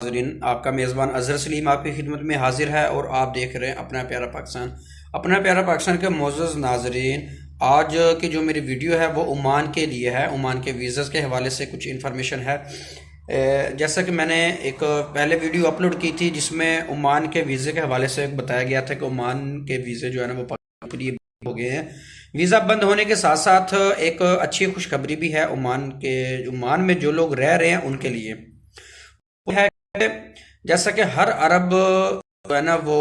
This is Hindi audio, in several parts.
नाजरीन, आपका मेज़बान अज़हर सलीम आपकी खिदमत में हाजिर है और आप देख रहे हैं अपना प्यारा पाकिस्तान। अपना प्यारा पाकिस्तान के मोअज़्ज़ज़ नाजरीन, आज की जो मेरी वीडियो है वो ओमान के लिए है। ओमान के वीज़ा के हवाले से कुछ इन्फॉर्मेशन है। जैसा कि मैंने एक पहले वीडियो अपलोड की थी जिसमें ओमान के वीज़े के हवाले से बताया गया था कि ओमान के वीज़े जो है ना वो पाकिस्तान के लिए हो गए हैं। वीज़ा बंद होने के साथ साथ एक अच्छी खुशखबरी भी है ओमान में जो लोग रह रहे हैं उनके लिए। वो है जैसा कि हर अरब जो है ना वो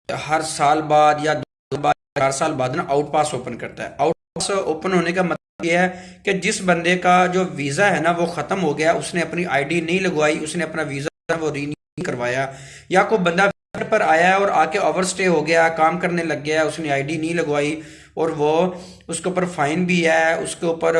हर साल बाद या 2 बाद 4 साल बाद ना आउट पास ओपन करता है। आउट पास ओपन होने का मतलब यह है कि जिस बंदे का जो वीज़ा है ना वो ख़त्म हो गया, उसने अपनी आईडी नहीं लगवाई, उसने अपना वीज़ा वो रीन्यू नहीं करवाया, या कोई बंदा पर आया है और आके ओवर स्टे हो गया, काम करने लग गया, उसने आईडी नहीं लगवाई और वो उसके ऊपर फाइन भी है, उसके ऊपर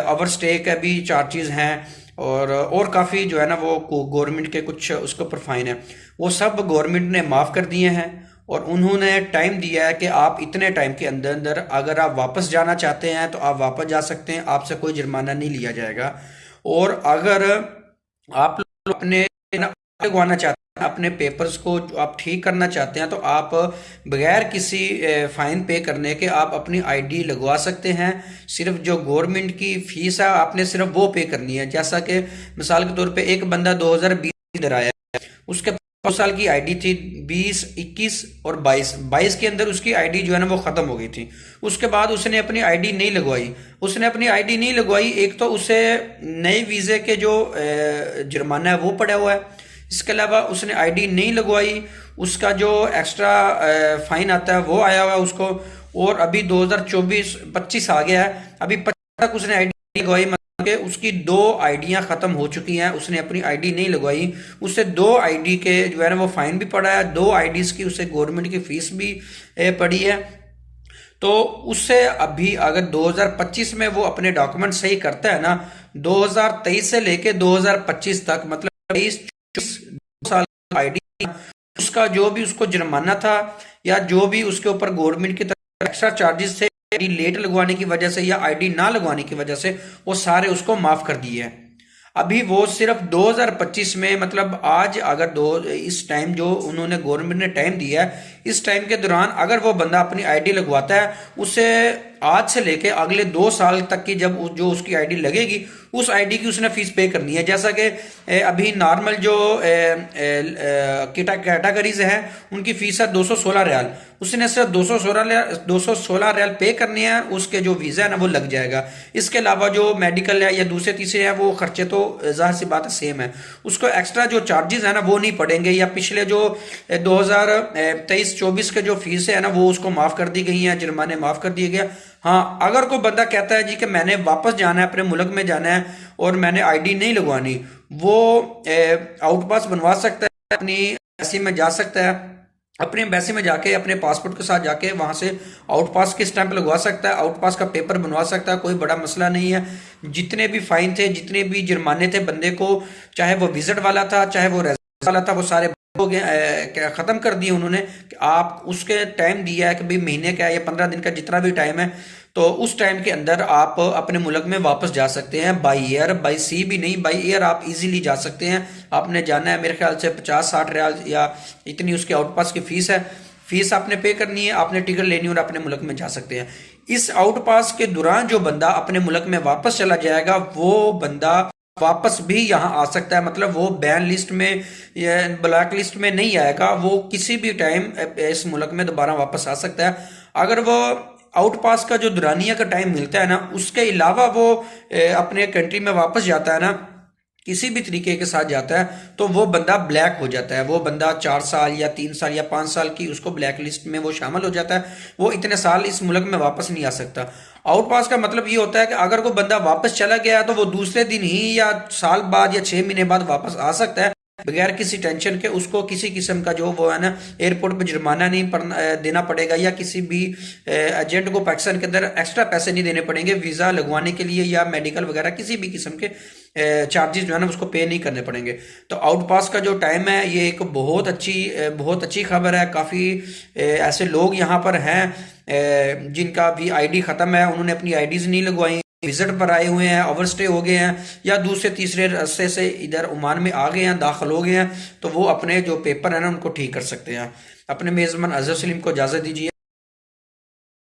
ओवर स्टे का भी चार्जेस हैं और काफ़ी जो है ना वो गवर्नमेंट के कुछ उसके ऊपर फाइन है, वो सब गवर्नमेंट ने माफ़ कर दिए हैं। और उन्होंने टाइम दिया है कि आप इतने टाइम के अंदर अंदर अगर आप वापस जाना चाहते हैं तो आप वापस जा सकते हैं, आपसे कोई जुर्माना नहीं लिया जाएगा। और अगर आप लोग अपने लगवाना चाहते हैं, अपने पेपर्स को आप ठीक करना चाहते हैं, तो आप बगैर किसी फाइन पे करने के आप अपनी आईडी लगवा सकते हैं। सिर्फ जो गवर्नमेंट की फीस है आपने सिर्फ वो पे करनी है। जैसा कि मिसाल के तौर पे एक बंदा 2020 इधर आया, उसके 2 साल की आईडी थी, 20, 21 और 22 के अंदर उसकी आईडी जो है ना वो ख़त्म हो गई थी। उसके बाद उसने अपनी आईडी नहीं लगवाई। एक तो उसे नए वीज़े के जो जुर्माना है वो पड़ा हुआ है, इसके अलावा उसने आईडी नहीं लगवाई, उसका जो एक्स्ट्रा फाइन आता है वो आया हुआ है उसको। और अभी 2024-25 आ गया है, अभी 25 तक उसने आईडी लगवाई, मतलब कि उसकी 2 आईडियां ख़त्म हो चुकी हैं, उसने अपनी आईडी नहीं लगवाई, उससे 2 आईडी के जो है ना वो फाइन भी पड़ा है, 2 आईडीज़ की उसे गवर्नमेंट की फीस भी पड़ी है। तो उससे अभी अगर 2025 में वो अपने डॉक्यूमेंट सही करता है ना, 2023 से लेके 2025 तक, मतलब 23-24 साल आईडी, उसका जो भी उसको जुर्माना था या जो भी उसके ऊपर गवर्नमेंट की तरफ एक्स्ट्रा चार्जेस थे आईडी लेट लगवाने की वजह से या आईडी ना लगवाने की वजह से, वो सारे उसको माफ कर दिए हैं। अभी वो सिर्फ 2025 में, मतलब आज अगर इस टाइम जो उन्होंने गवर्नमेंट ने टाइम दिया है, इस टाइम के दौरान अगर वो बंदा अपनी आईडी लगवाता है, उसे आज से लेके अगले 2 साल तक की जब जो उसकी आईडी लगेगी, उस आईडी की उसने फीस पे करनी है। जैसा कि अभी नॉर्मल जो कैटेगरीज हैं उनकी फीस है 216 रियाल, उसने सिर्फ 216 रियाल पे करनी है, उसके जो वीज़ा है ना वो लग जाएगा। इसके अलावा जो मेडिकल है या दूसरे तीसरे हैं वो खर्चे तो जाहिर सी बात है सेम है, उसको एक्स्ट्रा जो चार्जेस है ना वो नहीं पड़ेंगे, या पिछले जो 2023-24 के जो फीस है ना वो उसको माफ़ कर दी गई है, जुर्माने माफ़ कर दिए गया। हाँ, अगर कोई बंदा कहता है जी कि मैंने वापस जाना है, अपने मुल्क में जाना है और मैंने आईडी नहीं लगवानी, वो आउट पास बनवा सकता है, अपनी एम्बेसी में जा सकता है, अपनी एम्बेसी में जाके अपने पासपोर्ट के साथ जाके वहां से आउट पास की स्टैंप लगवा सकता है, आउट पास का पेपर बनवा सकता है, कोई बड़ा मसला नहीं है। जितने भी फाइन थे, जितने भी जुर्माने थे बंदे को, चाहे वो विजिट वाला था चाहे वो रेजिडेंस वाला था, वो सारे हो गए, खत्म कर दिए उन्होंने। कि आप उसके टाइम दिया है कि भाई महीने का या 15 दिन का जितना भी टाइम है, तो उस टाइम के अंदर आप अपने मुल्क में वापस जा सकते हैं, बाई एयर, बाई सी भी नहीं, बाई एयर आप इजीली जा सकते हैं। आपने जाना है मेरे ख्याल से 50-60 रियाल या इतनी उसके आउट पास की फीस है, फीस आपने पे करनी है, आपने टिकट लेनी है और अपने मुल्क में जा सकते हैं। इस आउट पास के दौरान जो बंदा अपने मुल्क में वापस चला जाएगा, वो बंदा वापस भी यहाँ आ सकता है, मतलब वो बैन लिस्ट में या ब्लैक लिस्ट में नहीं आएगा, वो किसी भी टाइम इस मुल्क में दोबारा वापस आ सकता है। अगर वो आउट पास का जो दुरानिया का टाइम मिलता है ना, उसके अलावा वो अपने कंट्री में वापस जाता है ना, किसी भी तरीके के साथ जाता है, तो वो बंदा ब्लैक हो जाता है। वो बंदा 4 साल या 3 साल या 5 साल की उसको ब्लैक लिस्ट में वो शामिल हो जाता है, वो इतने साल इस मुल्क में वापस नहीं आ सकता। आउट पास का मतलब ये होता है कि अगर कोई बंदा वापस चला गया तो वो दूसरे दिन ही या साल बाद या 6 महीने बाद वापस आ सकता है, बगैर किसी टेंशन के। उसको किसी किस्म का जो वो है ना एयरपोर्ट पे जुर्माना नहीं देना पड़ेगा, या किसी भी एजेंट को पाकिस्तान के अंदर एक्स्ट्रा पैसे नहीं देने पड़ेंगे वीज़ा लगवाने के लिए, या मेडिकल वगैरह किसी भी किस्म के चार्जेस जो है ना उसको पे नहीं करने पड़ेंगे। तो आउट पास का जो टाइम है ये एक बहुत अच्छी खबर है। काफ़ी ऐसे लोग यहाँ पर हैं जिनका भी आईडी ख़त्म है, उन्होंने अपनी आईडीज़ नहीं लगवाई, विजिट पर आए हुए हैं, ओवर स्टे हो गए हैं या दूसरे तीसरे रास्ते से इधर ओमान में आ गए हैं, दाखिल हो गए हैं, तो वो अपने जो पेपर है ना उनको ठीक कर सकते हैं। अपने मेज़बान अजहर सलीम को इजाज़त दीजिए।